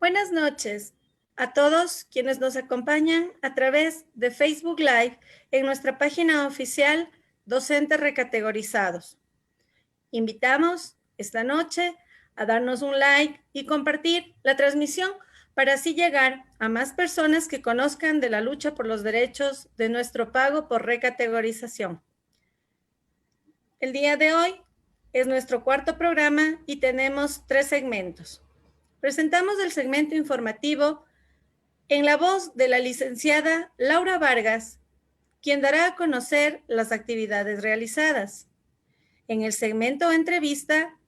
Buenas noches a todos quienes nos acompañan a través de Facebook Live en nuestra página oficial Docentes Recategorizados. Invitamos esta noche a darnos un like y compartir la transmisión para así llegar a más personas que conozcan de la lucha por los derechos de nuestro pago por recategorización. El día de hoy es nuestro cuarto programa y tenemos 3 segmentos. Presentamos el segmento informativo en la voz de la licenciada Laura Vargas, quien dará a conocer las actividades realizadas. En el segmento entrevista,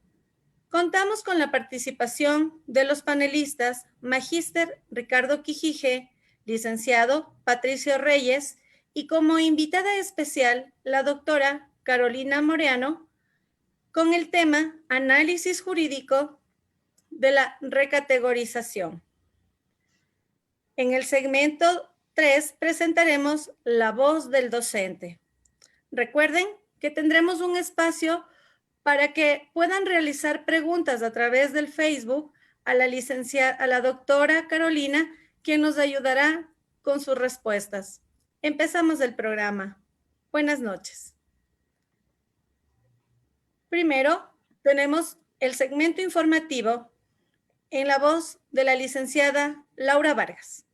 contamos con la participación de los panelistas Magíster Ricardo Quijije, licenciado Patricio Reyes y como invitada especial la doctora Carolina Moreano con el tema Análisis Jurídico de la Recategorización. En el segmento 3 presentaremos la voz del docente. Recuerden que tendremos un espacio para que puedan realizar preguntas a través del Facebook a la doctora Carolina, quien nos ayudará con sus respuestas. Empezamos el programa. Buenas noches. Primero, tenemos el segmento informativo en la voz de la licenciada Laura Vargas.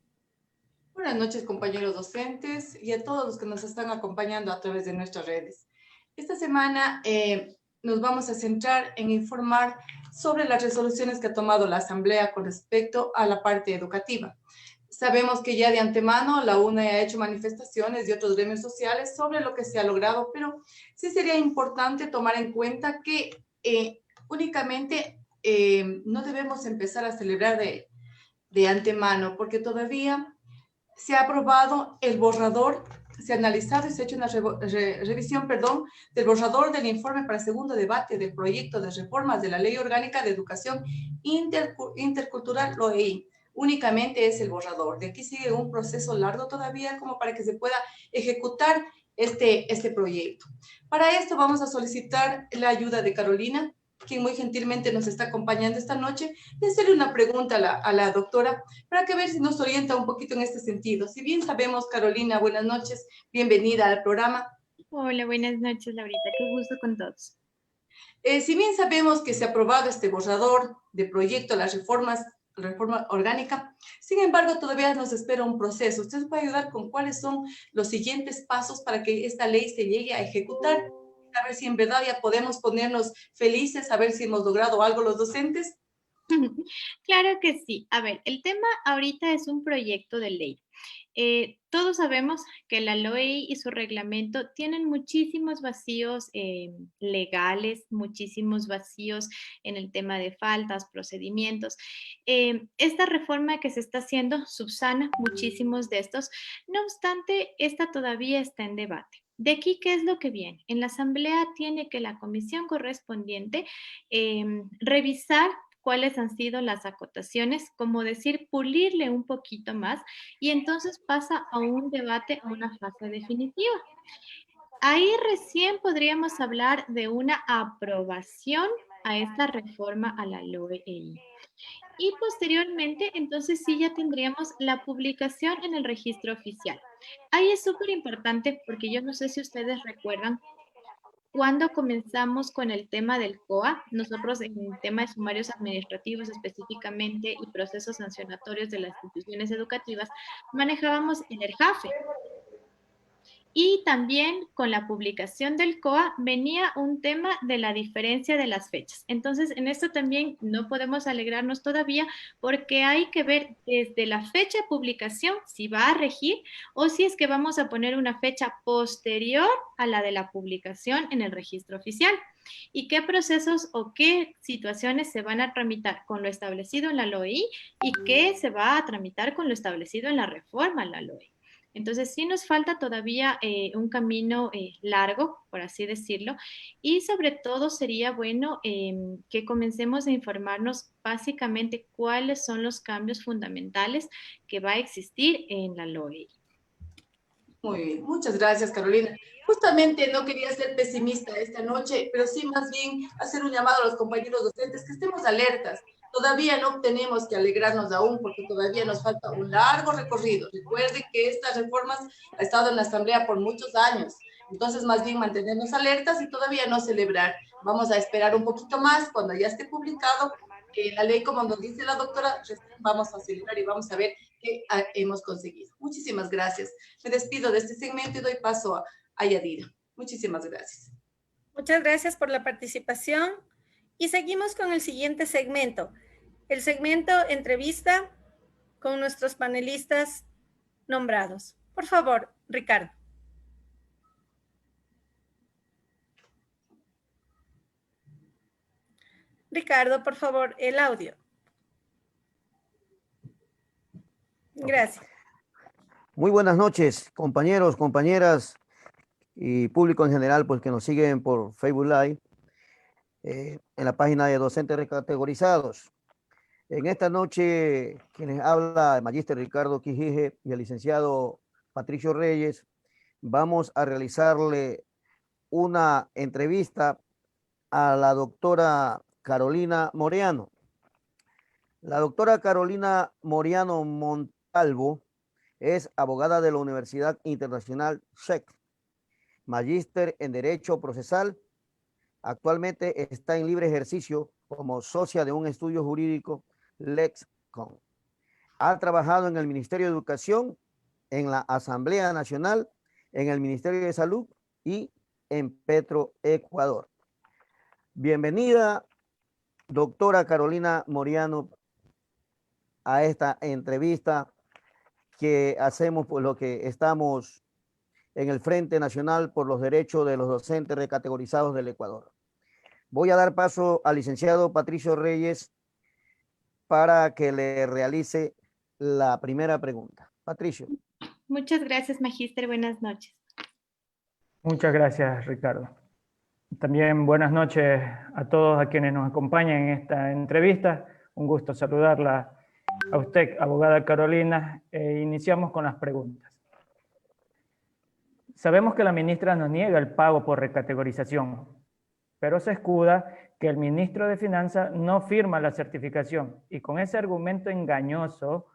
Buenas noches, compañeros docentes y a todos los que nos están acompañando a través de nuestras redes. Esta semana nos vamos a centrar en informar sobre las resoluciones que ha tomado la Asamblea con respecto a la parte educativa. Sabemos que ya de antemano la UNE ha hecho manifestaciones y otros gremios sociales sobre lo que se ha logrado, pero sí sería importante tomar en cuenta que únicamente no debemos empezar a celebrar de antemano, porque todavía se ha aprobado el borrador, se ha analizado y se ha hecho una revisión del borrador del informe para segundo debate del proyecto de reformas de la Ley Orgánica de Educación Intercultural, LOEI. Únicamente es el borrador. De aquí sigue un proceso largo todavía como para que se pueda ejecutar este proyecto. Para esto vamos a solicitar la ayuda de Carolina, quien muy gentilmente nos está acompañando esta noche, y hacerle una pregunta a la doctora para que ver si nos orienta un poquito en este sentido. Si bien sabemos, Carolina, buenas noches, bienvenida al programa. Hola, buenas noches, Laurita, qué gusto con todos. Si bien sabemos que se ha aprobado este borrador de proyecto, la reforma orgánica, sin embargo, todavía nos espera un proceso. ¿Usted nos puede ayudar con cuáles son los siguientes pasos para que esta ley se llegue a ejecutar? A ver si en verdad ya podemos ponernos felices, a ver si hemos logrado algo los docentes. Claro que sí. A ver, el tema ahorita es un proyecto de ley. Todos sabemos que la LOEI y su reglamento tienen muchísimos vacíos legales, muchísimos vacíos en el tema de faltas, procedimientos. Esta reforma que se está haciendo subsana muchísimos de estos. No obstante, esta todavía está en debate. De aquí, ¿qué es lo que viene? En la Asamblea tiene que la comisión correspondiente revisar cuáles han sido las acotaciones, como decir, pulirle un poquito más y entonces pasa a un debate, a una fase definitiva. Ahí recién podríamos hablar de una aprobación a esta reforma a la LOEI. Y posteriormente, entonces sí ya tendríamos la publicación en el registro oficial. Ahí es súper importante porque yo no sé si ustedes recuerdan cuando comenzamos con el tema del COA, nosotros en el tema de sumarios administrativos específicamente y procesos sancionatorios de las instituciones educativas, manejábamos el ERJAFE. Y también con la publicación del COA venía un tema de la diferencia de las fechas. Entonces, en esto también no podemos alegrarnos todavía porque hay que ver desde la fecha de publicación si va a regir o si es que vamos a poner una fecha posterior a la de la publicación en el registro oficial. ¿Y qué procesos o qué situaciones se van a tramitar con lo establecido en la LOEI y qué se va a tramitar con lo establecido en la reforma a la LOEI? Entonces, sí nos falta todavía un camino largo, por así decirlo, y sobre todo sería bueno que comencemos a informarnos básicamente cuáles son los cambios fundamentales que va a existir en la LOEI. Muy bien, muchas gracias, Carolina. Justamente no quería ser pesimista esta noche, pero sí más bien hacer un llamado a los compañeros docentes que estemos alertas. Todavía no tenemos que alegrarnos aún porque todavía nos falta un largo recorrido. Recuerden que estas reformas ha estado en la Asamblea por muchos años. Entonces, más bien mantenernos alertas y todavía no celebrar. Vamos a esperar un poquito más cuando ya esté publicado la ley, como nos dice la doctora, vamos a celebrar y vamos a ver qué hemos conseguido. Muchísimas gracias. Me despido de este segmento y doy paso a Yadira. Muchísimas gracias. Muchas gracias por la participación y seguimos con el siguiente segmento. El segmento entrevista con nuestros panelistas nombrados. Por favor, Ricardo. Ricardo, por favor, el audio. Gracias. Muy buenas noches, compañeros, compañeras y público en general, pues que nos siguen por Facebook Live, en la página de Docentes Recategorizados. En esta noche, quienes habla el magíster Ricardo Quijije y el licenciado Patricio Reyes, vamos a realizarle una entrevista a la doctora Carolina Moreano. La doctora Carolina Moreano Montalvo es abogada de la Universidad Internacional SEC, magíster en Derecho Procesal. Actualmente está en libre ejercicio como socia de un estudio jurídico LexCon. Ha trabajado en el Ministerio de Educación, en la Asamblea Nacional, en el Ministerio de Salud y en Petroecuador. Bienvenida, doctora Carolina Moreano, a esta entrevista que hacemos por lo que estamos en el Frente Nacional por los Derechos de los Docentes Recategorizados del Ecuador. Voy a dar paso al licenciado Patricio Reyes para que le realice la primera pregunta. Patricio. Muchas gracias, magíster. Buenas noches. Muchas gracias, Ricardo. También buenas noches a todos a quienes nos acompañan en esta entrevista. Un gusto saludarla a usted, abogada Carolina. Iniciamos con las preguntas. Sabemos que la ministra nos niega el pago por recategorización, pero se escuda que el ministro de Finanzas no firma la certificación y con ese argumento engañoso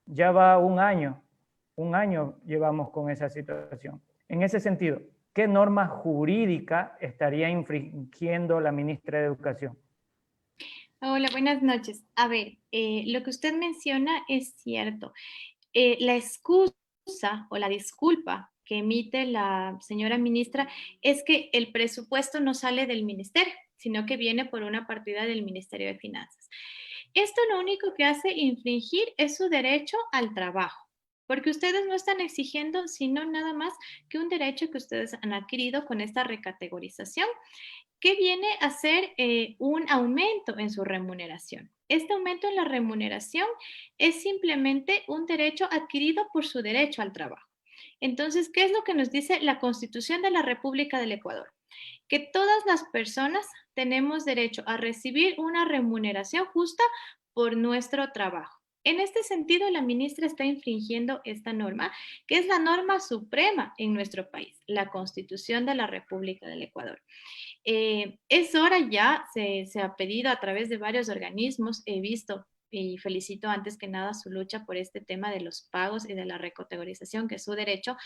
ya va un año llevamos con esa situación. En ese sentido, ¿qué norma jurídica estaría infringiendo la ministra de Educación? Hola, buenas noches. A ver, lo que usted menciona es cierto. La excusa o la disculpa que emite la señora ministra es que el presupuesto no sale del ministerio, sino que viene por una partida del Ministerio de Finanzas. Esto lo único que hace infringir es su derecho al trabajo, porque ustedes no están exigiendo sino nada más que un derecho que ustedes han adquirido con esta recategorización, que viene a ser un aumento en su remuneración. Este aumento en la remuneración es simplemente un derecho adquirido por su derecho al trabajo. Entonces, ¿qué es lo que nos dice la Constitución de la República del Ecuador? Que todas las personas tenemos derecho a recibir una remuneración justa por nuestro trabajo. En este sentido, la ministra está infringiendo esta norma, que es la norma suprema en nuestro país, la Constitución de la República del Ecuador. Es hora ya, se ha pedido a través de varios organismos, he visto y felicito antes que nada su lucha por este tema de los pagos y de la recategorización, que es su derecho,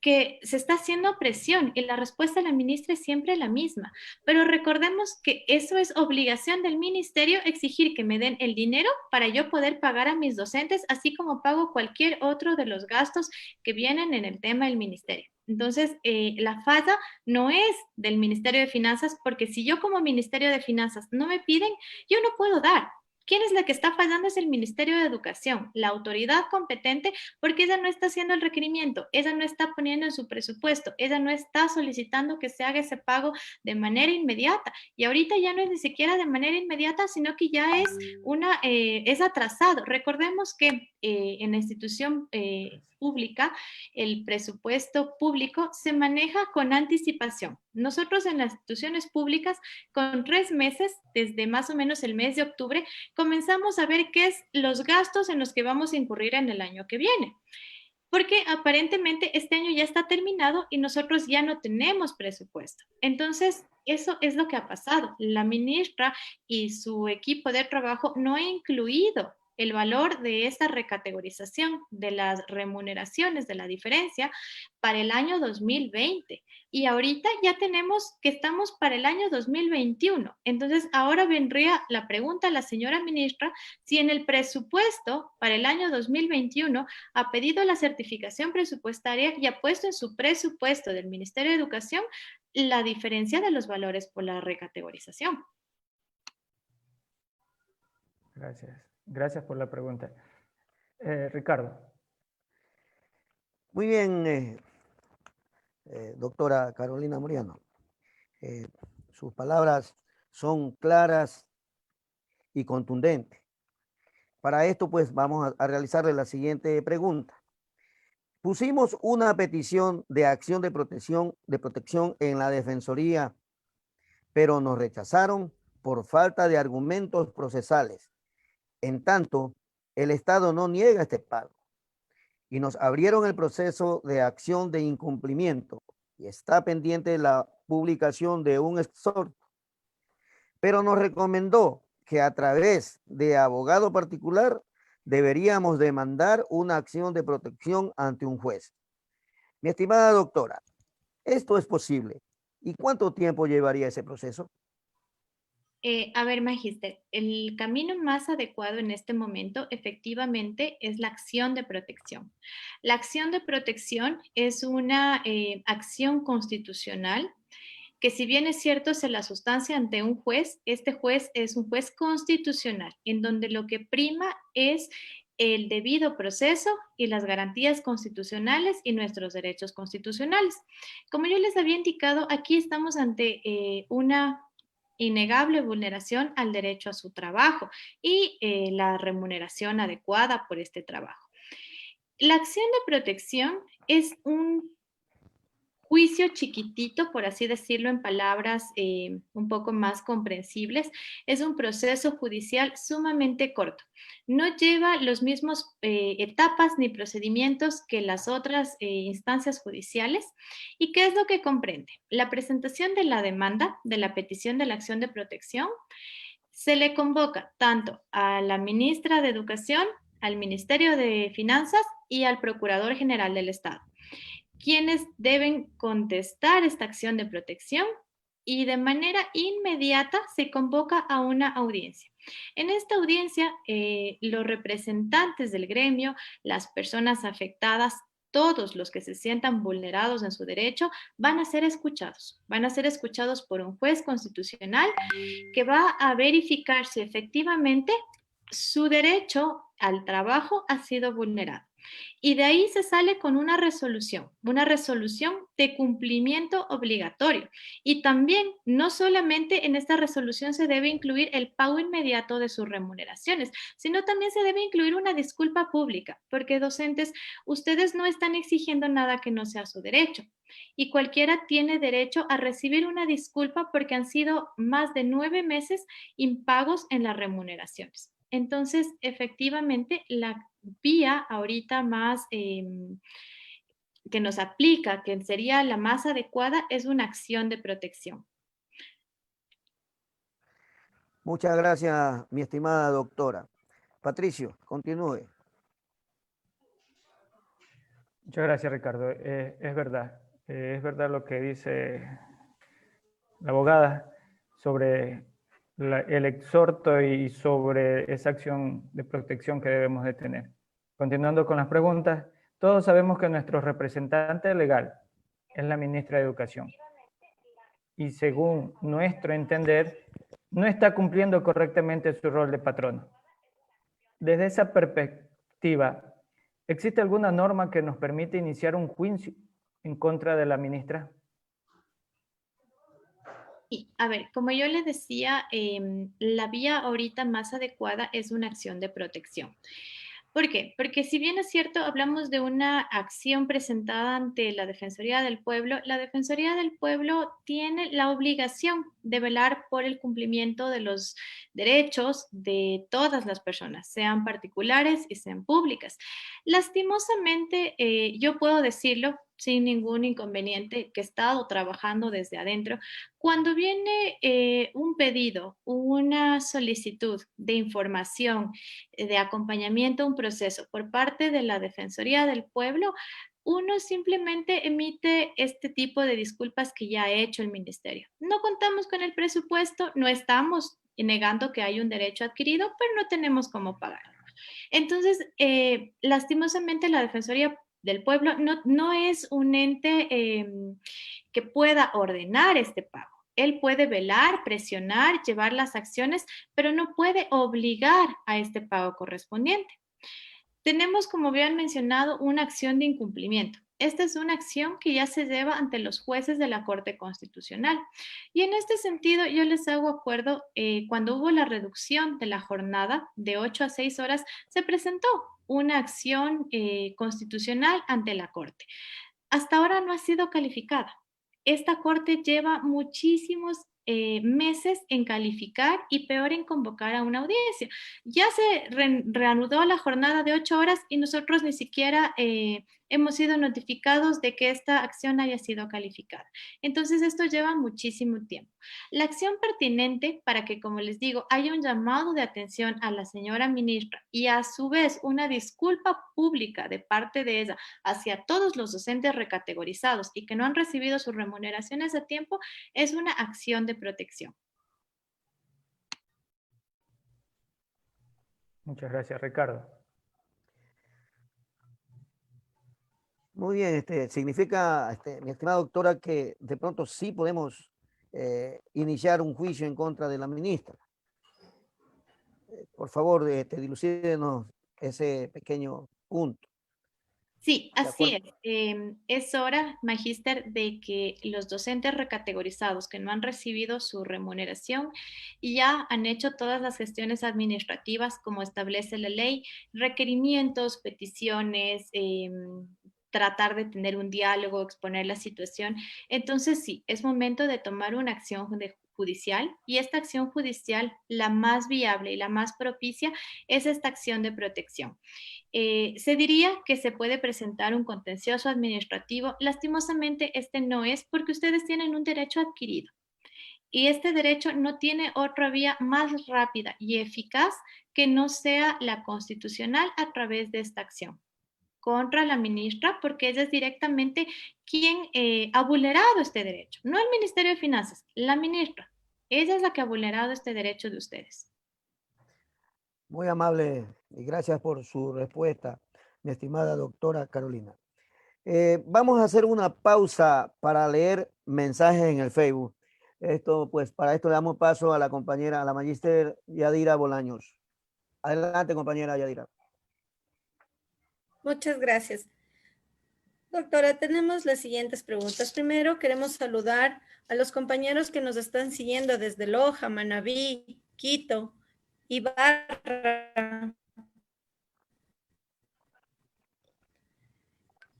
que se está haciendo presión y la respuesta de la ministra es siempre la misma. Pero recordemos que eso es obligación del ministerio exigir que me den el dinero para yo poder pagar a mis docentes, así como pago cualquier otro de los gastos que vienen en el tema del ministerio. Entonces, la falla no es del Ministerio de Finanzas, porque si yo como Ministerio de Finanzas no me piden, yo no puedo dar. ¿Quién es la que está fallando? Es el Ministerio de Educación, la autoridad competente, porque ella no está haciendo el requerimiento, ella no está poniendo en su presupuesto, ella no está solicitando que se haga ese pago de manera inmediata. Y ahorita ya no es ni siquiera de manera inmediata, sino que ya es atrasado. Recordemos que en la institución pública, el presupuesto público se maneja con anticipación. Nosotros en las instituciones públicas, con 3 meses, desde más o menos el mes de octubre, comenzamos a ver qué es los gastos en los que vamos a incurrir en el año que viene. porque aparentemente este año ya está terminado y nosotros ya no tenemos presupuesto. Entonces, eso es lo que ha pasado. La ministra y su equipo de trabajo no ha incluido el valor de esta recategorización de las remuneraciones de la diferencia para el año 2020. Y ahorita ya tenemos que estamos para el año 2021. Entonces, ahora vendría la pregunta a la señora ministra si en el presupuesto para el año 2021 ha pedido la certificación presupuestaria y ha puesto en su presupuesto del Ministerio de Educación la diferencia de los valores por la recategorización. Gracias. Gracias por la pregunta. Ricardo. Muy bien, doctora Carolina Moriano. Sus palabras son claras y contundentes. Para esto, pues, vamos a realizarle la siguiente pregunta. Pusimos una petición de acción de protección en la Defensoría, pero nos rechazaron por falta de argumentos procesales. En tanto, el Estado no niega este pago y nos abrieron el proceso de acción de incumplimiento y está pendiente la publicación de un exhorto, pero nos recomendó que a través de abogado particular deberíamos demandar una acción de protección ante un juez. Mi estimada doctora, ¿esto es posible? ¿Y cuánto tiempo llevaría ese proceso? A ver, magíster, el camino más adecuado en este momento efectivamente es la acción de protección. La acción de protección es una acción constitucional que, si bien es cierto, se la sustancia ante un juez, este juez es un juez constitucional, en donde lo que prima es el debido proceso y las garantías constitucionales y nuestros derechos constitucionales. Como yo les había indicado, aquí estamos ante una innegable vulneración al derecho a su trabajo y la remuneración adecuada por este trabajo. La acción de protección es un juicio chiquitito, por así decirlo, en palabras un poco más comprensibles. Es un proceso judicial sumamente corto. No lleva los mismos etapas ni procedimientos que las otras instancias judiciales. ¿Y qué es lo que comprende? La presentación de la demanda, de la petición de la acción de protección, se le convoca tanto a la ministra de Educación, al Ministerio de Finanzas y al Procurador General del Estado, quienes deben contestar esta acción de protección, y de manera inmediata se convoca a una audiencia. En esta audiencia, los representantes del gremio, las personas afectadas, todos los que se sientan vulnerados en su derecho, van a ser escuchados. Van a ser escuchados por un juez constitucional que va a verificar si efectivamente su derecho al trabajo ha sido vulnerado. Y de ahí se sale con una resolución de cumplimiento obligatorio. Y también, no solamente en esta resolución se debe incluir el pago inmediato de sus remuneraciones, sino también se debe incluir una disculpa pública, porque docentes, ustedes no están exigiendo nada que no sea su derecho. Y cualquiera tiene derecho a recibir una disculpa porque han sido más de 9 meses impagos en las remuneraciones. Entonces, efectivamente, la vía ahorita más que nos aplica, que sería la más adecuada, es una acción de protección. Muchas gracias, mi estimada doctora. Patricio, continúe. Muchas gracias, Ricardo. Es verdad lo que dice la abogada sobre el exhorto y sobre esa acción de protección que debemos de tener. Continuando con las preguntas, todos sabemos que nuestro representante legal es la ministra de Educación y, según nuestro entender, no está cumpliendo correctamente su rol de patrono. Desde esa perspectiva, ¿existe alguna norma que nos permite iniciar un juicio en contra de la ministra? Y, a ver, como yo les decía, la vía ahorita más adecuada es una acción de protección. ¿Por qué? Porque si bien es cierto, hablamos de una acción presentada ante la Defensoría del Pueblo, la Defensoría del Pueblo tiene la obligación de velar por el cumplimiento de los derechos de todas las personas, sean particulares y sean públicas. Lastimosamente, yo puedo decirlo sin ningún inconveniente, que he estado trabajando desde adentro. Cuando viene un pedido, una solicitud de información, de acompañamiento a un proceso por parte de la Defensoría del Pueblo, uno simplemente emite este tipo de disculpas que ya ha hecho el ministerio. No contamos con el presupuesto, no estamos negando que hay un derecho adquirido, pero no tenemos cómo pagarlo. Entonces, lastimosamente la Defensoría del Pueblo no es un ente que pueda ordenar este pago. Él puede velar, presionar, llevar las acciones, pero no puede obligar a este pago correspondiente. Tenemos, como bien mencionado, una acción de incumplimiento. Esta es una acción que ya se lleva ante los jueces de la Corte Constitucional. Y en este sentido, yo les hago acuerdo, cuando hubo la reducción de la jornada de 8 a 6 horas, se presentó una acción constitucional ante la Corte. Hasta ahora no ha sido calificada. Esta Corte lleva muchísimos meses en calificar y peor en convocar a una audiencia. Ya se reanudó la jornada de 8 horas y nosotros ni siquiera hemos sido notificados de que esta acción haya sido calificada. Entonces, esto lleva muchísimo tiempo. La acción pertinente para que, como les digo, haya un llamado de atención a la señora ministra y a su vez una disculpa pública de parte de ella hacia todos los docentes recategorizados y que no han recibido sus remuneraciones a tiempo, es una acción de protección. Muchas gracias, Ricardo. Muy bien, significa, mi estimada doctora, que de pronto sí podemos iniciar un juicio en contra de la ministra. Por favor, dilúcidenos ese pequeño punto. Sí, ¿De así acuerdo? es hora, magíster, de que los docentes recategorizados que no han recibido su remuneración y ya han hecho todas las gestiones administrativas como establece la ley, requerimientos, peticiones, tratar de tener un diálogo, exponer la situación. Entonces sí, es momento de tomar una acción judicial y esta acción judicial, la más viable y la más propicia, es esta acción de protección. Se diría que se puede presentar un contencioso administrativo. Lastimosamente, este no es porque ustedes tienen un derecho adquirido. Y este derecho no tiene otra vía más rápida y eficaz que no sea la constitucional a través de esta acción contra la ministra, porque ella es directamente quien ha vulnerado este derecho, no el Ministerio de Finanzas, la ministra. Ella es la que ha vulnerado este derecho de ustedes. Muy amable y gracias por su respuesta, mi estimada doctora Carolina. Vamos a hacer una pausa para leer mensajes en el Facebook. Pues para esto le damos paso a la compañera, a la magíster Yadira Bolaños. Adelante, compañera Yadira. Muchas gracias. Doctora, tenemos las siguientes preguntas. Primero, queremos saludar a los compañeros que nos están siguiendo desde Loja, Manabí, Quito, Ibarra.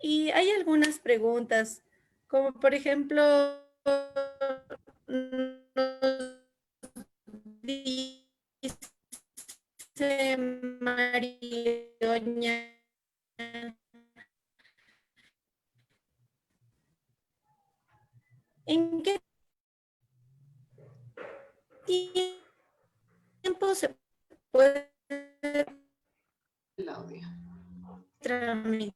Y hay algunas preguntas, como por ejemplo, nos dice Marioña, ¿en qué tiempo se puede El audio. tramitar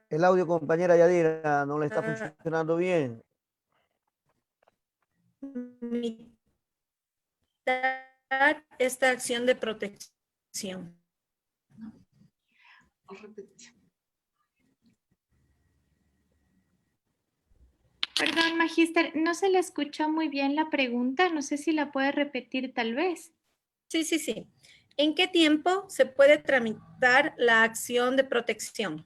El audio, compañera Yadira, no le está funcionando bien. esta acción de protección? Perdón, magíster, no se le escuchó muy bien la pregunta. No sé si la puede repetir tal vez. Sí. ¿En qué tiempo se puede tramitar la acción de protección?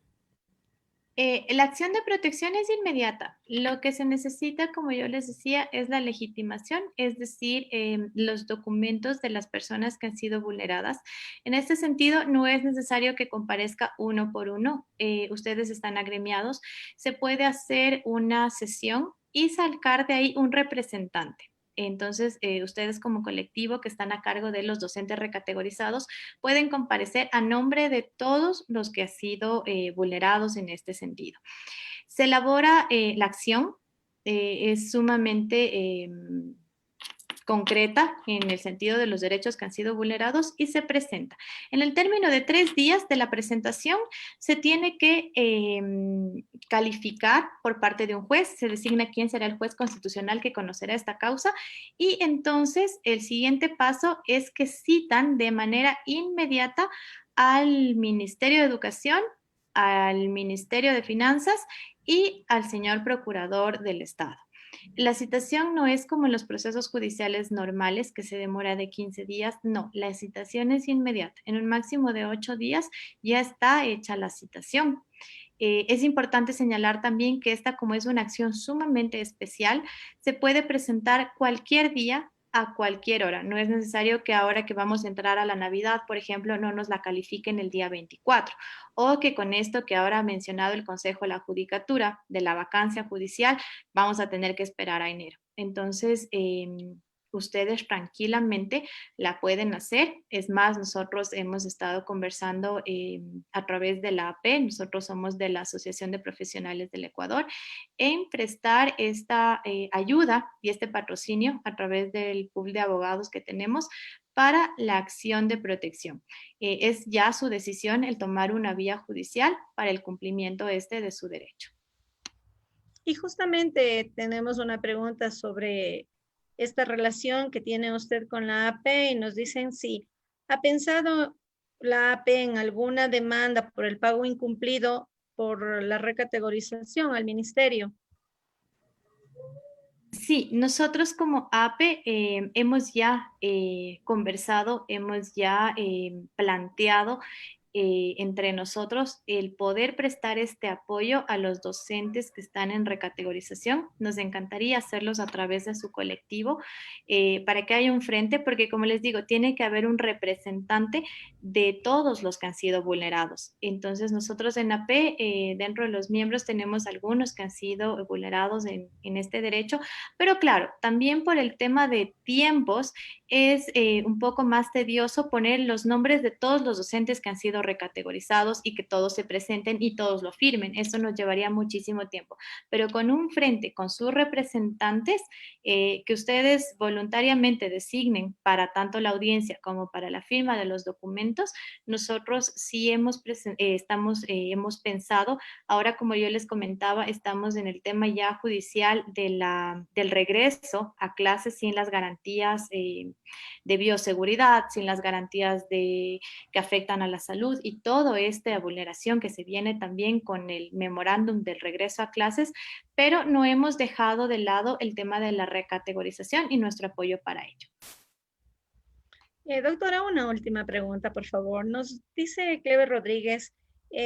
La acción de protección es inmediata. Lo que se necesita, como yo les decía, es la legitimación, es decir, los documentos de las personas que han sido vulneradas. En este sentido, no es necesario que comparezca uno por uno. Ustedes están agremiados. Se puede hacer una sesión y sacar de ahí un representante. Entonces, ustedes como colectivo que están a cargo de los docentes recategorizados pueden comparecer a nombre de todos los que han sido vulnerados en este sentido. Se elabora la acción, es sumamente concreta en el sentido de los derechos que han sido vulnerados y se presenta. En el término de 3 días de la presentación se tiene que calificar por parte de un juez, se designa quién será el juez constitucional que conocerá esta causa y entonces el siguiente paso es que citan de manera inmediata al Ministerio de Educación, al Ministerio de Finanzas y al señor Procurador del Estado. La citación no es como en los procesos judiciales normales que se demora de 15 días, no, la citación es inmediata. En un máximo de 8 días ya está hecha la citación. Es importante señalar también que esta, como es una acción sumamente especial, se puede presentar cualquier día a cualquier hora. No es necesario que ahora que vamos a entrar a la Navidad, por ejemplo, no nos la califiquen el día 24 o que con esto que ahora ha mencionado el Consejo de la Judicatura de la vacancia judicial, vamos a tener que esperar a enero. Entonces, ustedes tranquilamente la pueden hacer. Es más, nosotros hemos estado conversando a través de la AP, nosotros somos de la Asociación de Profesionales del Ecuador, en prestar esta ayuda y este patrocinio a través del pool de abogados que tenemos para la acción de protección. Es ya su decisión el tomar una vía judicial para el cumplimiento de su derecho. Y justamente tenemos una pregunta sobre esta relación que tiene usted con la AP y nos dicen si ha pensado la AP en alguna demanda por el pago incumplido por la recategorización al ministerio. Sí, nosotros como APE hemos ya conversado, hemos ya planteado entre nosotros el poder prestar este apoyo a los docentes que están en recategorización. Nos encantaría hacerlos a través de su colectivo para que haya un frente, porque como les digo, tiene que haber un representante de todos los que han sido vulnerados. Entonces nosotros en AP, dentro de los miembros, tenemos algunos que han sido vulnerados en este derecho, pero claro, también por el tema de tiempos es un poco más tedioso poner los nombres de todos los docentes que han sido recategorizados y que todos se presenten y todos lo firmen. Eso nos llevaría muchísimo tiempo. Pero con un frente, con sus representantes, que ustedes voluntariamente designen para tanto la audiencia como para la firma de los documentos, nosotros sí hemos pensado, ahora como yo les comentaba, estamos en el tema ya judicial del regreso a clases sin las garantías de bioseguridad, sin las garantías que afectan a la salud y toda esta vulneración que se viene también con el memorándum del regreso a clases, pero no hemos dejado de lado el tema de la recategorización y nuestro apoyo para ello. Doctora, una última pregunta, por favor. Nos dice Clever Rodríguez,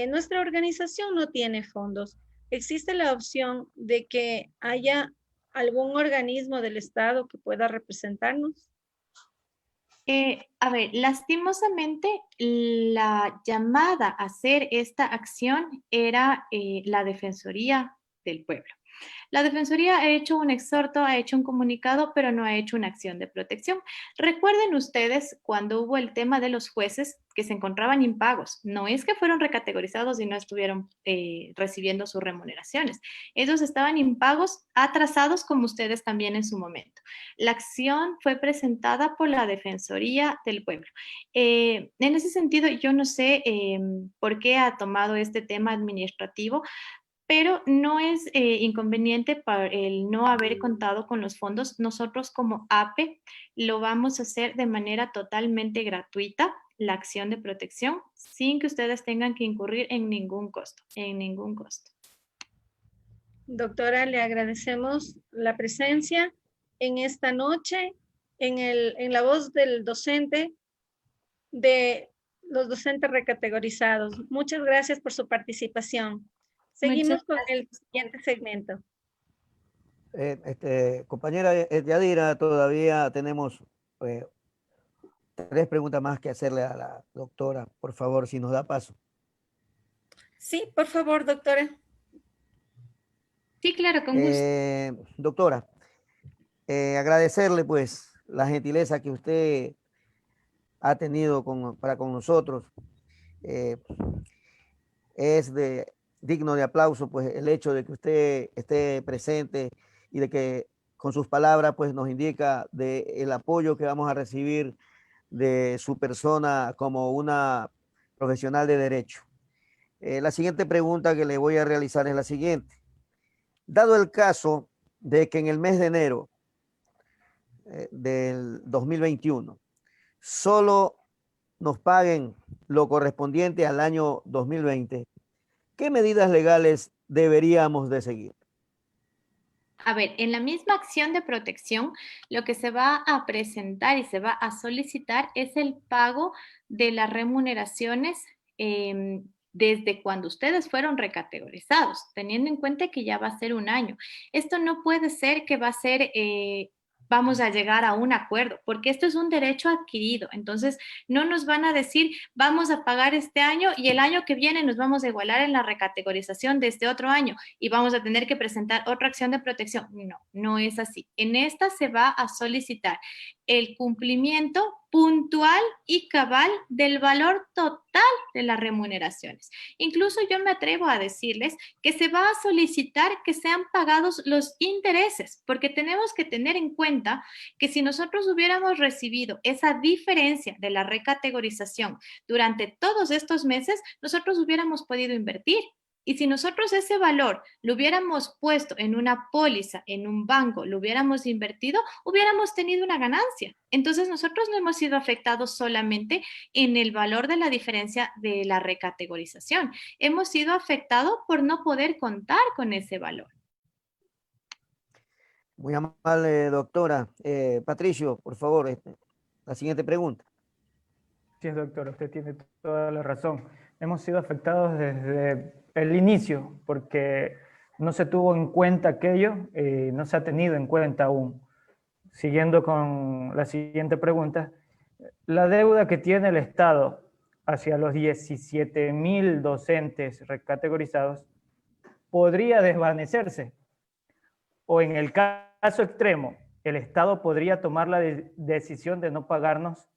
nuestra organización no tiene fondos. ¿Existe la opción de que haya algún organismo del Estado que pueda representarnos? A ver, lastimosamente la llamada a hacer esta acción era la Defensoría del Pueblo. La Defensoría ha hecho un exhorto, ha hecho un comunicado, pero no ha hecho una acción de protección. Recuerden ustedes cuando hubo el tema de los jueces que se encontraban impagos. No es que fueron recategorizados y no estuvieron recibiendo sus remuneraciones. Ellos estaban impagos, atrasados como ustedes también en su momento. La acción fue presentada por la Defensoría del Pueblo. En ese sentido, yo no sé por qué ha tomado este tema administrativo, pero no es inconveniente para el no haber contado con los fondos. Nosotros como APE lo vamos a hacer de manera totalmente gratuita, la acción de protección, sin que ustedes tengan que incurrir en ningún costo, en ningún costo. Doctora, le agradecemos la presencia en esta noche, en la voz del docente, de los docentes recategorizados. Muchas gracias por su participación. Seguimos Muchas con gracias. el siguiente segmento. Compañera Yadira, todavía tenemos 3 preguntas más que hacerle a la doctora. Por favor, si nos da paso. Sí, por favor, doctora. Sí, claro, con gusto. Doctora, agradecerle pues la gentileza que usted ha tenido para con nosotros. Eh, es digno de aplauso pues el hecho de que usted esté presente y de que con sus palabras pues nos indica el apoyo que vamos a recibir de su persona como una profesional de derecho. La siguiente pregunta que le voy a realizar es la siguiente. Dado el caso de que en el mes de enero del 2021 solo nos paguen lo correspondiente al año 2020, ¿qué medidas legales deberíamos de seguir? A ver, en la misma acción de protección, lo que se va a presentar y se va a solicitar es el pago de las remuneraciones desde cuando ustedes fueron recategorizados, teniendo en cuenta que ya va a ser un año. Esto no puede ser que va a ser vamos a llegar a un acuerdo, porque esto es un derecho adquirido. Entonces, no nos van a decir, vamos a pagar este año y el año que viene nos vamos a igualar en la recategorización de este otro año y vamos a tener que presentar otra acción de protección. No, no es así. En esta se va a solicitar el cumplimiento puntual y cabal del valor total de las remuneraciones. Incluso yo me atrevo a decirles que se va a solicitar que sean pagados los intereses, porque tenemos que tener en cuenta que si nosotros hubiéramos recibido esa diferencia de la recategorización durante todos estos meses, nosotros hubiéramos podido invertir. Y si nosotros ese valor lo hubiéramos puesto en una póliza, en un banco, lo hubiéramos invertido, hubiéramos tenido una ganancia. Entonces nosotros no hemos sido afectados solamente en el valor de la diferencia de la recategorización. Hemos sido afectados por no poder contar con ese valor. Muy amable, doctora. Patricio, por favor, la siguiente pregunta. Sí, doctor, usted tiene toda la razón. Hemos sido afectados desde el inicio porque no se tuvo en cuenta aquello y no se ha tenido en cuenta aún. Siguiendo con la siguiente pregunta, la deuda que tiene el Estado hacia los 17.000 docentes recategorizados podría desvanecerse o en el caso extremo, el Estado podría tomar la decisión de no pagarnos.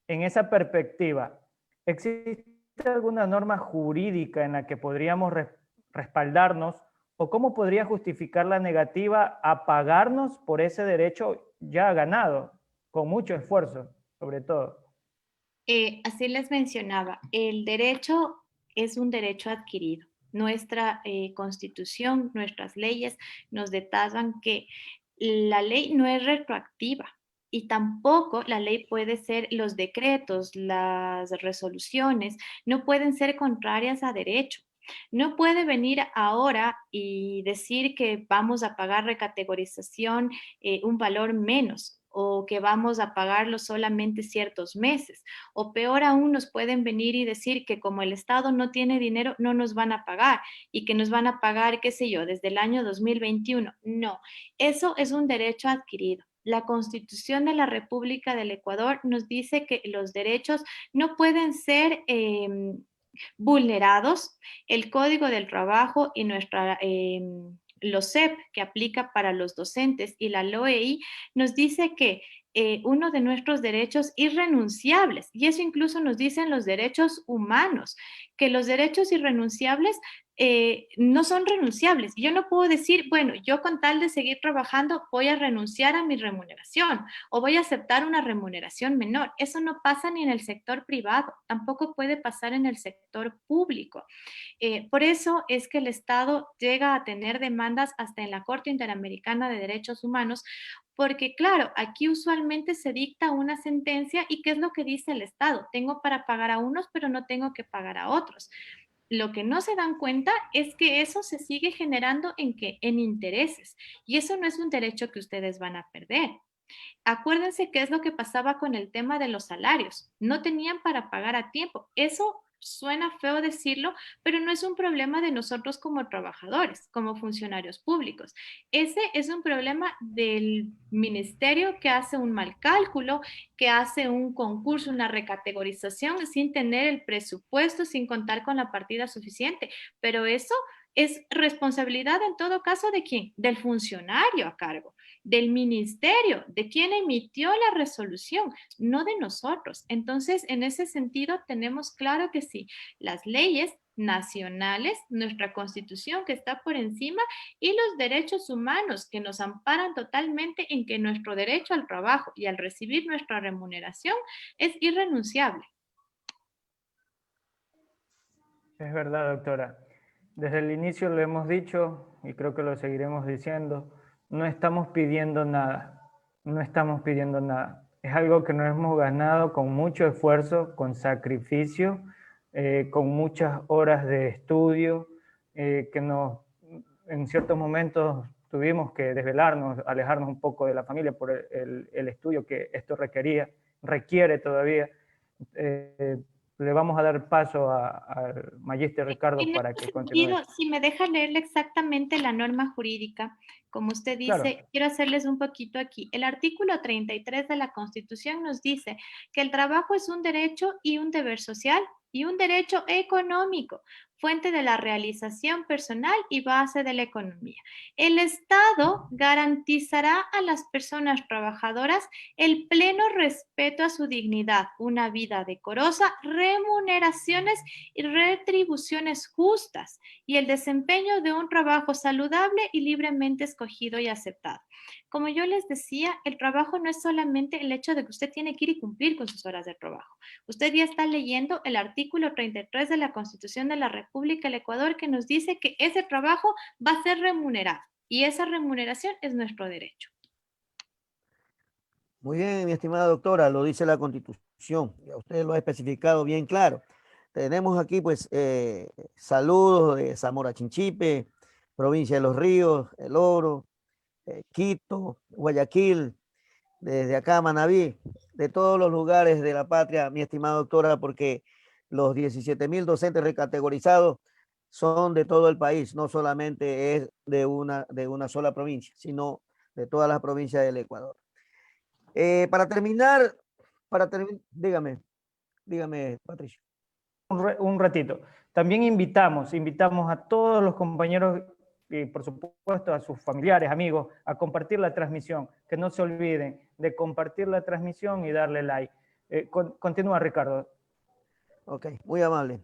En esa perspectiva, ¿existe alguna norma jurídica en la que podríamos respaldarnos o cómo podría justificar la negativa a pagarnos por ese derecho ya ganado, con mucho esfuerzo, sobre todo? Así les mencionaba, el derecho es un derecho adquirido. Nuestra constitución, nuestras leyes nos detallan que la ley no es retroactiva y tampoco la ley puede ser, los decretos, las resoluciones, no pueden ser contrarias a derecho. No puede venir ahora y decir que vamos a pagar recategorización un valor menos o que vamos a pagarlo solamente ciertos meses. O peor aún, nos pueden venir y decir que como el Estado no tiene dinero, no nos van a pagar y que nos van a pagar, qué sé yo, desde el año 2021. No, eso es un derecho adquirido. La Constitución de la República del Ecuador nos dice que los derechos no pueden ser vulnerados. El Código del Trabajo y nuestra LOCEP, que aplica para los docentes, y la LOEI, nos dice que uno de nuestros derechos irrenunciables, y eso incluso nos dicen los derechos humanos, que los derechos irrenunciables no son renunciables. Yo no puedo decir, bueno, yo con tal de seguir trabajando voy a renunciar a mi remuneración o voy a aceptar una remuneración menor. Eso no pasa ni en el sector privado, tampoco puede pasar en el sector público. Por eso es que el Estado llega a tener demandas hasta en la Corte Interamericana de Derechos Humanos, porque claro, aquí usualmente se dicta una sentencia y ¿qué es lo que dice el Estado? Tengo para pagar a unos, pero no tengo que pagar a otros. Lo que no se dan cuenta es que eso se sigue generando en intereses, y eso no es un derecho que ustedes van a perder. Acuérdense qué es lo que pasaba con el tema de los salarios. No tenían para pagar a tiempo. Eso suena feo decirlo, pero no es un problema de nosotros como trabajadores, como funcionarios públicos. Ese es un problema del ministerio que hace un mal cálculo, que hace un concurso, una recategorización sin tener el presupuesto, sin contar con la partida suficiente. Pero eso es responsabilidad en todo caso de quién, del funcionario a cargo, del ministerio, de quien emitió la resolución, no de nosotros. Entonces, en ese sentido, tenemos claro que sí, las leyes nacionales, nuestra constitución que está por encima y los derechos humanos que nos amparan totalmente en que nuestro derecho al trabajo y al recibir nuestra remuneración es irrenunciable. Es verdad, doctora. Desde el inicio lo hemos dicho y creo que lo seguiremos diciendo, no estamos pidiendo nada, no estamos pidiendo nada. Es algo que nos hemos ganado con mucho esfuerzo, con sacrificio, con muchas horas de estudio, que en ciertos momentos tuvimos que desvelarnos, alejarnos un poco de la familia por el estudio que esto requiere todavía. Le vamos a dar paso al magíster Ricardo En para este que continúe. sentido, si me deja leerle exactamente la norma jurídica, como usted dice, Claro. quiero hacerles un poquito aquí. El artículo 33 de la Constitución nos dice que el trabajo es un derecho y un deber social y un derecho económico, fuente de la realización personal y base de la economía. El Estado garantizará a las personas trabajadoras el pleno respeto a su dignidad, una vida decorosa, remuneraciones y retribuciones justas y el desempeño de un trabajo saludable y libremente escogido y aceptado. Como yo les decía, el trabajo no es solamente el hecho de que usted tiene que ir y cumplir con sus horas de trabajo. Usted ya está leyendo el artículo 33 de la Constitución de la República del Ecuador que nos dice que ese trabajo va a ser remunerado y esa remuneración es nuestro derecho. Muy bien, mi estimada doctora, lo dice la Constitución. Ya usted lo ha especificado bien claro. Tenemos aquí, pues, saludos de Zamora Chinchipe, provincia de Los Ríos, El Oro, Quito, Guayaquil, desde acá Manabí, de todos los lugares de la patria, mi estimada doctora, porque los 17.000 docentes recategorizados son de todo el país, no solamente es de una sola provincia, sino de todas las provincias del Ecuador. Para terminar, dígame, Patricio. Un ratito. También invitamos a todos los compañeros y por supuesto a sus familiares, amigos, a compartir la transmisión. Que no se olviden de compartir la transmisión y darle like. Continúa, Ricardo. Ok, muy amable.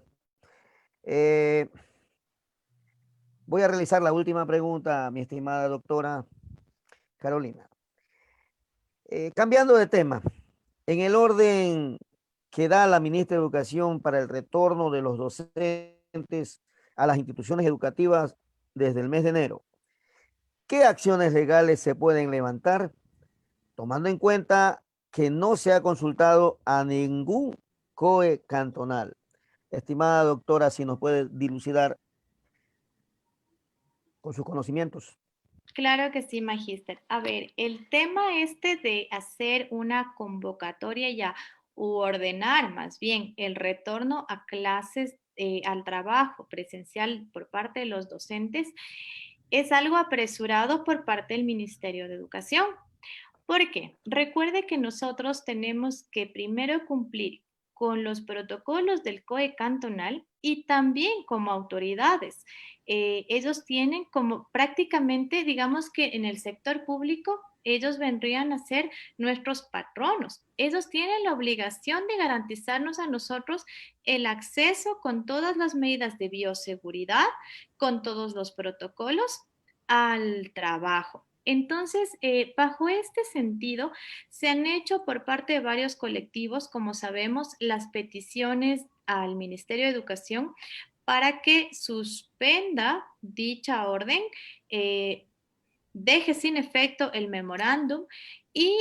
Voy a realizar la última pregunta, mi estimada doctora Carolina. Cambiando de tema, en el orden que da la ministra de Educación para el retorno de los docentes a las instituciones educativas desde el mes de enero, ¿qué acciones legales se pueden levantar tomando en cuenta que no se ha consultado a ningún COE cantonal? Estimada doctora, si nos puede dilucidar con sus conocimientos. Claro que sí, magíster. A ver, el tema este de hacer una convocatoria ya u ordenar más bien el retorno a clases, al trabajo presencial por parte de los docentes es algo apresurado por parte del Ministerio de Educación. ¿Por qué? Recuerde que nosotros tenemos que primero cumplir con los protocolos del COE cantonal y también como autoridades. Ellos tienen como prácticamente, digamos que en el sector público, ellos vendrían a ser nuestros patronos. Ellos tienen la obligación de garantizarnos a nosotros el acceso con todas las medidas de bioseguridad, con todos los protocolos al trabajo. Entonces, bajo este sentido, se han hecho por parte de varios colectivos, como sabemos, las peticiones al Ministerio de Educación para que suspenda dicha orden, deje sin efecto el memorándum y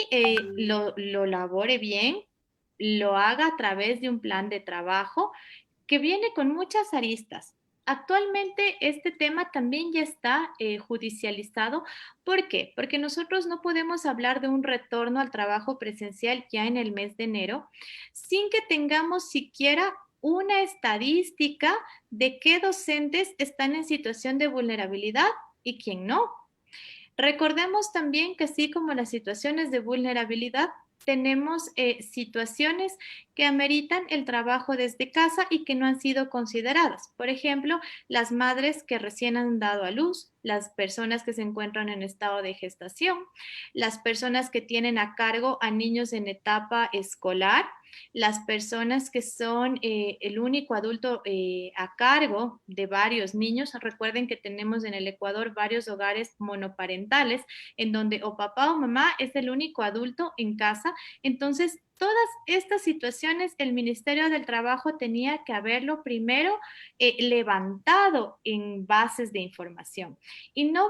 lo labore bien, lo haga a través de un plan de trabajo que viene con muchas aristas. Actualmente este tema también ya está judicializado. ¿Por qué? Porque nosotros no podemos hablar de un retorno al trabajo presencial ya en el mes de enero sin que tengamos siquiera una estadística de qué docentes están en situación de vulnerabilidad y quién no. Recordemos también que así como las situaciones de vulnerabilidad, tenemos situaciones que ameritan el trabajo desde casa y que no han sido consideradas. Por ejemplo, las madres que recién han dado a luz, las personas que se encuentran en estado de gestación, las personas que tienen a cargo a niños en etapa escolar, las personas que son el único adulto a cargo de varios niños. Recuerden que tenemos en el Ecuador varios hogares monoparentales en donde o papá o mamá es el único adulto en casa. Entonces, todas estas situaciones, el Ministerio del Trabajo tenía que haberlo primero levantado en bases de información y no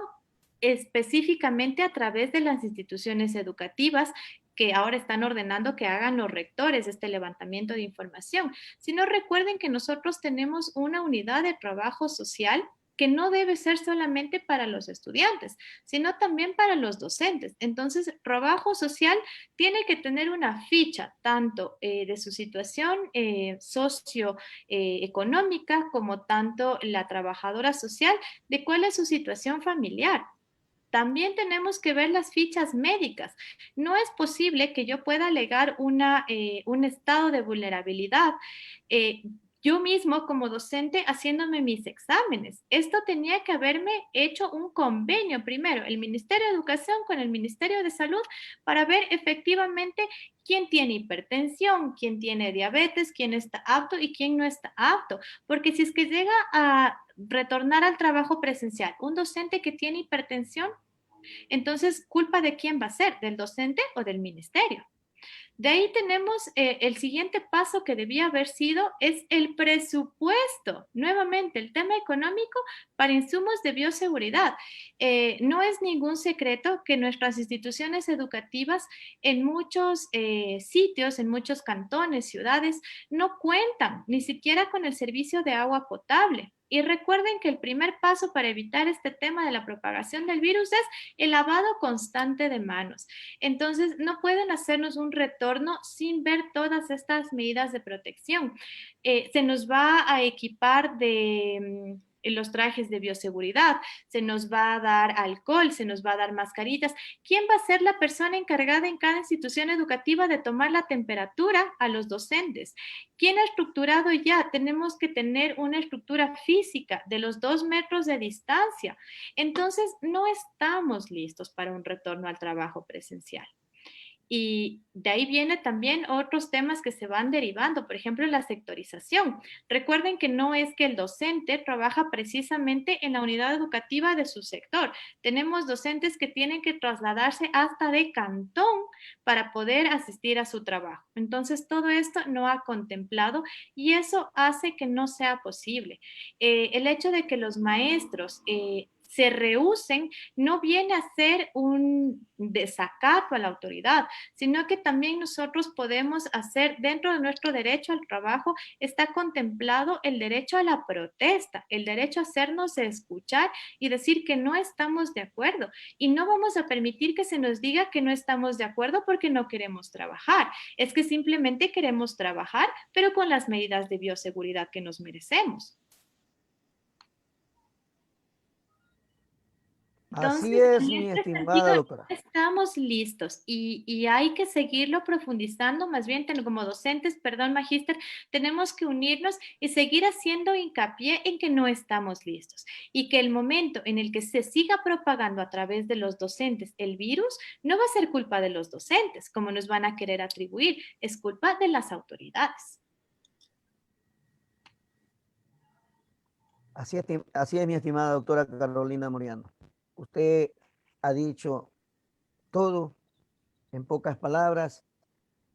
específicamente a través de las instituciones educativas que ahora están ordenando que hagan los rectores este levantamiento de información, sino recuerden que nosotros tenemos una unidad de trabajo social que no debe ser solamente para los estudiantes, sino también para los docentes. Entonces, trabajo social tiene que tener una ficha tanto de su situación socioeconómica como tanto la trabajadora social de cuál es su situación familiar. También tenemos que ver las fichas médicas. No es posible que yo pueda alegar un estado de vulnerabilidad. Yo mismo como docente haciéndome mis exámenes. Esto tenía que haberme hecho un convenio primero, el Ministerio de Educación con el Ministerio de Salud, para ver efectivamente quién tiene hipertensión, quién tiene diabetes, quién está apto y quién no está apto. Porque si es que llega a retornar al trabajo presencial un docente que tiene hipertensión, entonces, ¿culpa de quién va a ser? ¿Del docente o del ministerio? De ahí tenemos el siguiente paso que debía haber sido, es el presupuesto. Nuevamente, el tema económico para insumos de bioseguridad. No es ningún secreto que nuestras instituciones educativas en muchos sitios, en muchos cantones, ciudades, no cuentan ni siquiera con el servicio de agua potable. Y recuerden que el primer paso para evitar este tema de la propagación del virus es el lavado constante de manos. Entonces, no pueden hacernos un retorno sin ver todas estas medidas de protección. Se nos va a equipar de los trajes de bioseguridad, se nos va a dar alcohol, se nos va a dar mascarillas. ¿Quién va a ser la persona encargada en cada institución educativa de tomar la temperatura a los docentes? ¿Quién ha estructurado ya? Tenemos que tener una estructura física de los 2 metros de distancia. Entonces, no estamos listos para un retorno al trabajo presencial. Y de ahí viene también otros temas que se van derivando, por ejemplo, la sectorización. Recuerden que no es que el docente trabaja precisamente en la unidad educativa de su sector. Tenemos docentes que tienen que trasladarse hasta de cantón para poder asistir a su trabajo. Entonces, todo esto no ha contemplado y eso hace que no sea posible. El hecho de que los maestros se rehúsen no viene a ser un desacato a la autoridad, sino que también nosotros podemos hacer, dentro de nuestro derecho al trabajo, está contemplado el derecho a la protesta, el derecho a hacernos escuchar y decir que no estamos de acuerdo. Y no vamos a permitir que se nos diga que no estamos de acuerdo porque no queremos trabajar. Es que simplemente queremos trabajar, pero con las medidas de bioseguridad que nos merecemos. Entonces, Así es, en mi este estimada sentido, doctora. estamos listos y hay que seguirlo profundizando, más bien como docentes, perdón, magíster, tenemos que unirnos y seguir haciendo hincapié en que no estamos listos y que el momento en el que se siga propagando a través de los docentes el virus no va a ser culpa de los docentes, como nos van a querer atribuir, es culpa de las autoridades. Así es, mi estimada doctora Carolina Moriano. Usted ha dicho todo en pocas palabras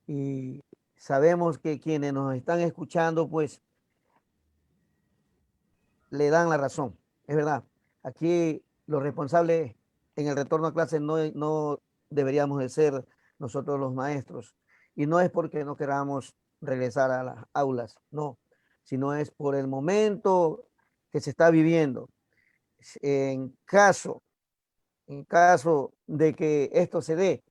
y sabemos que quienes nos están escuchando, pues, le dan la razón. Es verdad. Aquí los responsables en el retorno a clases no deberíamos de ser nosotros los maestros. Y no es porque no queramos regresar a las aulas, no, sino es por el momento que se está viviendo. En caso de que esto se dé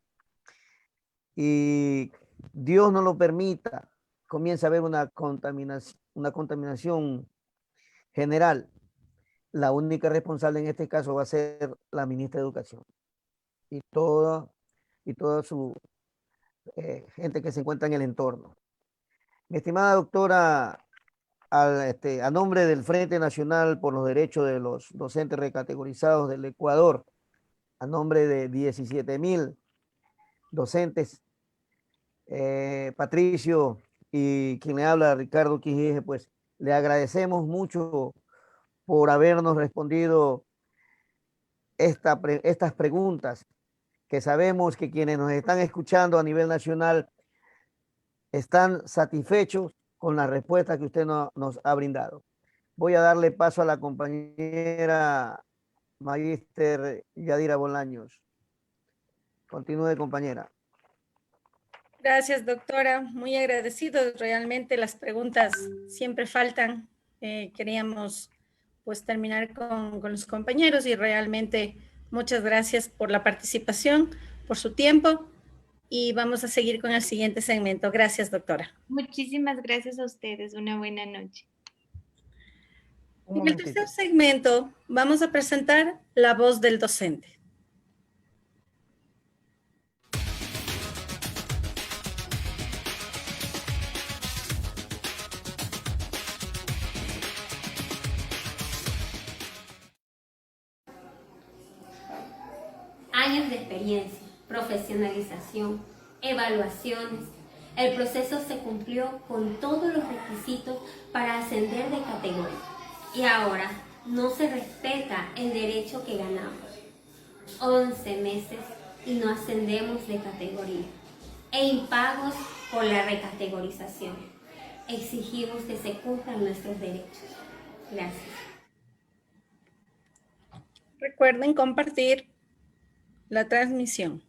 y Dios no lo permita, comienza a haber una una contaminación general, la única responsable en este caso va a ser la ministra de Educación y toda su gente que se encuentra en el entorno. Mi estimada doctora, a nombre del Frente Nacional por los Derechos de los Docentes Recategorizados del Ecuador, a nombre de 17,000 docentes, Patricio y quien le habla, Ricardo Quijije, pues le agradecemos mucho por habernos respondido estas preguntas, que sabemos que quienes nos están escuchando a nivel nacional están satisfechos con la respuesta que usted nos ha brindado. Voy a darle paso a la compañera Magíster Yadira Bolaños. Continúe, compañera. Gracias, doctora. Muy agradecidos. Realmente las preguntas siempre faltan. Queríamos pues terminar con los compañeros y realmente muchas gracias por la participación, por su tiempo y vamos a seguir con el siguiente segmento. Gracias, doctora. Muchísimas gracias a ustedes. Una buena noche. Un En el momentito. tercer segmento vamos a presentar la voz del docente. Años de experiencia, profesionalización, evaluaciones. El proceso se cumplió con todos los requisitos para ascender de categoría. Y ahora no se respeta el derecho que ganamos. 11 meses y no ascendemos de categoría. E impagos por la recategorización. Exigimos que se cumplan nuestros derechos. Gracias. Recuerden compartir la transmisión.